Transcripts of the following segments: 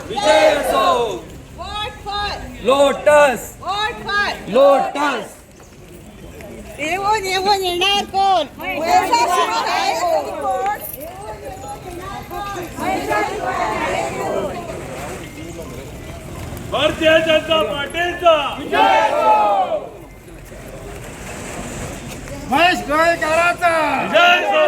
विजय असो. Lotus lotus. येऊन येऊन येणार कोण? भारतीय जनता पार्टीचा विजय हो. महेश गोळेकरांचा विजय हो.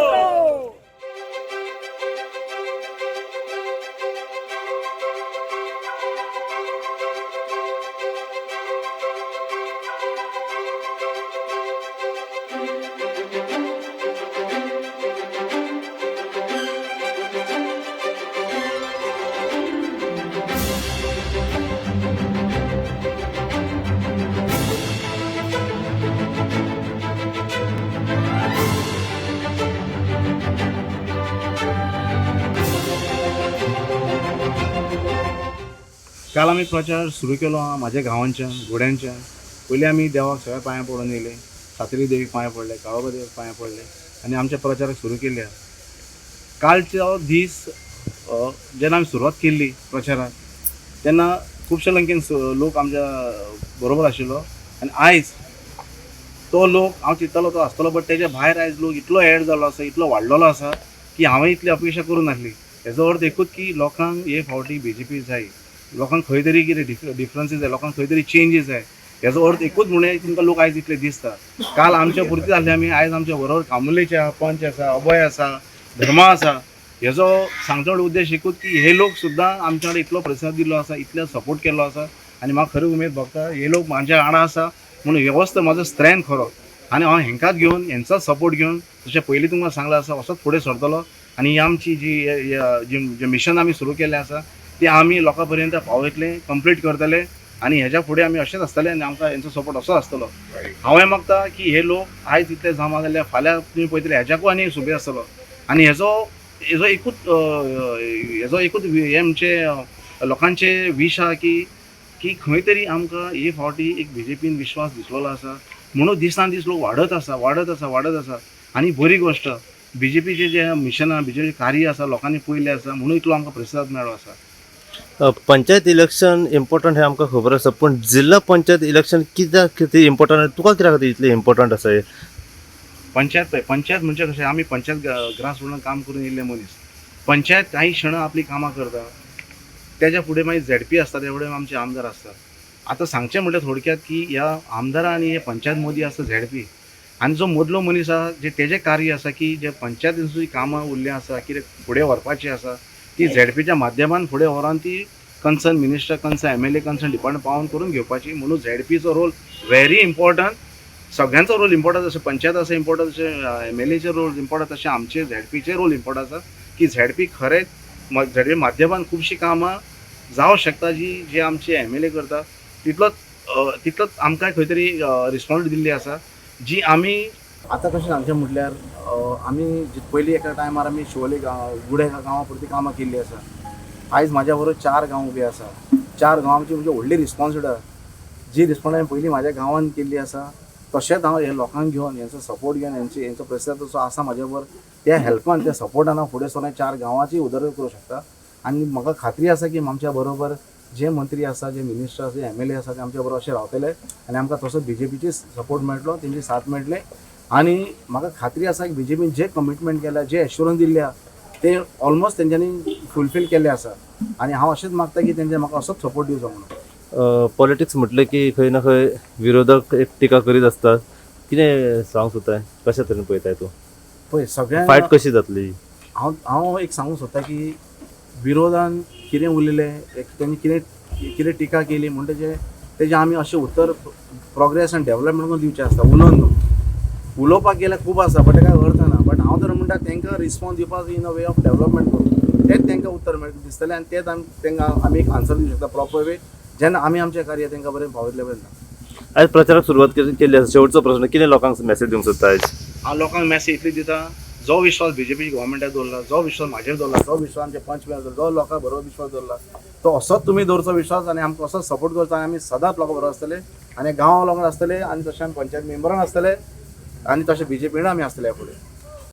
काल आम्ही प्रचार सुरू केलो माझ्या गांवांच्या घोड्यांच्या. पयलीं आमी देवाक सगळ्या पांयां पडून येयले, सातेरी देवीक पांयां पडले, काळोबा देवीक पांयां पडले आनी आमच्या प्रचाराक सुरू केल्या. कालचो दीस जेन्ना आमी सुरवात केल्ली प्रचाराक तेन्ना खुबशे लंकेन लोक आमच्या बरोबर आशिल्लो आनी आयज तो लोक हांव चिंततालो तो आसतलो, बट तेच्या भायर आयज लोक इतलो एड जाल्लो आसा, इतलो वाडलेलो आसा की हांवें इतली अपेक्षा करूं नासली. हेजो अर्थ एकूच की लोकांक हे फावटी BJP जाय, लोकांक खंय तरी कितें डिफरन्सीस जाय, लोकांक खंय तरी चेंजीस जाय. हेजो अर्थ एकूच म्हणून तुमकां लोक आयज इतले दिसता. काल आमच्या पुरती जाल्ले आमी आयज आमच्या बरोबर कामुलेचे आसा, पंच आसा, अभय आसा, धर्मा आसा. हेजो सांगचो उद्देश एकूच की हे लोक सुद्दां आमच्या कडेन इतलो प्रतिसाद दिल्लो आसा, इतलो सपोर्ट केल्लो आसा आनी म्हाका खरी उमेद भोगता हे लोक म्हाज्या वांगडा आसा म्हणून हे वस्त म्हजो स्ट्रेंथ खरो. आनी हांव हेंकाच घेवन हेंचोच सपोर्ट घेवन जशें पयलीं तुमकां सांगलां आसा असोच फुडें सरतलो आनी ही आमची जी मिशन आमी सुरू केल्लें आसा ते आमी लोकां पर्यंत पावयतले, कंप्लीट करतले आनी हेज्या फुडें आमी अशेंच आसतले आनी आमकां हेंचो सपोर्ट असो आसतलो. हांवें मागता की हे लोक आयज इतले जमा जाल्यार फाल्यां तुमी पळयतले हेज्याकूय आनी सुबेज आसतलो आनी हेजो एकूच हे आमचे लोकांचे विश आहा की खंय तरी आमकां हे फावटी एक BJPन विश्वास दिसलेलो आसा म्हणून दिसान दीस लोक वाडत आसा आनी बरी गोश्ट BJPचे जे मिशन आहा, BJPचे कार्य आसा लोकांनी पळयलें आसा म्हणून इतलो आमकां प्रतिसाद मेळ्ळो आसा. पंचायत इलेक्शन इम्पॉर्टंट हे आमकां खबर आसा, पण जिल्हा पंचायत इलेक्शन कित्याक कितें इम्पॉर्टंट, तुका कित्याक खातीर इतलें इम्पॉर्टंट आसा हे? पंचायत म्हणजे कशें आमी पंचायत ग्रास रूटान काम करून येयल्ले मनीस. पंचायत काही क्षणां आपली कामां करता, तेज्या फुडें मागीर ZP आसता, त्या फुडें आमचे आमदार आसता. आतां सांगचें म्हटल्यार थोडक्यात की ह्या आमदारा आनी हे पंचायत मोदी आसता ZP आनी जो मदलो मनीस आसा जे तेजें कार्य आसा की जे पंचायतीची कामां उरलीं आसा कितें फुडें व्हरपाचीं आसा ती ZPच्या माध्यमान फुडें व्हरोन ती concern minister, concern MLA, concern department पावोन करून घेवपाची. म्हणून ZPचो रोल व्हेरी इम्पॉर्टंट. सगळ्यांचो रोल इम्पॉर्टंट जशें पंचायत आसा इम्पॉर्टंट, तशें MLAचे रोल इम्पॉर्टंट, तशें आमचे ZPचे रोल इम्पॉर्टंट आसा की ZP खरेंच ZP माध्यमान खुबशीं कामां जावंक शकता जी आमचे MLA करता तितलोच आमकां खंय तरी रिस्पॉन्सिबिलिटी दिल्ली आसा जी आमी आतां कशें सांगचें म्हटल्यार आमी पयलीं एका टायमार आमी शिवोले गुडे गांवा पुरती कामां केल्लीं आसा. आयज म्हाज्या बरोबर 4 गांव उबे आसा. 4 गांवांची म्हणजे व्हडली रिस्पॉन्सिबिलिटी आसा. जी रिस्पॉन्सिबिलिटी पयलीं म्हाज्या गांवांत केल्ली आसा तशेंच हांव हे लोकांक घेवन हेंचो सपोर्ट घेवन हेंचो प्रतिसाद जो आसा म्हाज्या बरोबर त्या हेल्पान त्या सपोर्टान हांव फुडें सरून 4 गांवांची उदरगत करूं शकता. आनी म्हाका खात्री आसा की आमच्या बरोबर जे मंत्री आसा, जे मिनिस्टर आसा, जे MLA आसा ते आमच्या बरोबर अशें रावतले आनी आमकां तसो BJPची सपोर्ट मेळटलो, तेंची साथ मेळटले. आनी म्हाका खात्री आसा की BJPन जे कमिटमेंट केल्या, जे एश्युरन्स दिल्ल्या ते ऑलमोस्ट तेंच्यांनी फुलफील केल्ले आसा आनी हांव अशेंच मागता की तेंचे म्हाका असोच सपोर्ट दिवचो म्हणून. पॉलिटिक्स म्हटलें की खंय ना खंय विरोधक एक टिका करीत आसतात. कितें सांगूंक सोदताय, कशा तरेन पळयताय तूं? पळय सगळ्यांक फायट कशी जातली? हांव एक सांगूंक सोदता की विरोधान कितें उरलेलें, तेंणी कितें टिका केली म्हणटा तेजें आमी अशें उत्तर प्रोग्रेस आनी डेव्हलपमेंट करून दिवचें आसता. उलोवपाक गेल्यार खूब आसा बट काय अर्थ ना. बट हांव तर म्हणटा तांकां रिस्पॉन्स दिवपाक in a way of development करून तेच तांकां उत्तर दिसतलें आनी तेच तांकां आमी एक आन्सर दिवंक शकता प्रॉपर वे जेन्ना आमी आमचें कार्य तांकां बरें पावयतले पर्यंत. आयज प्रचाराक सुरवात केल्ली आसा. शेवटचो प्रश्न, कितें लोकांक मेसेज दिवंक सोदता आयज? हांव लोकांक मेसेज इतली दिता, जो विश्वास BJP गव्हर्मेंटार दवरला, जो विश्वास म्हाजेर दवरला, जो विश्वास आमचे पंच दवरला, जो लोकां बरोबर विश्वास दवरला तो असोच तुमी दवरचो विश्वास आनी आमकां असोच सपोर्ट करता आनी आमी सदांच लोकां बरोबर आसतले आनी गांवा लोकांक आसतले आनी तशें आमी पंचायत मेंबरान आसतले आनी तशें BJPन आमी आसतले फुडें.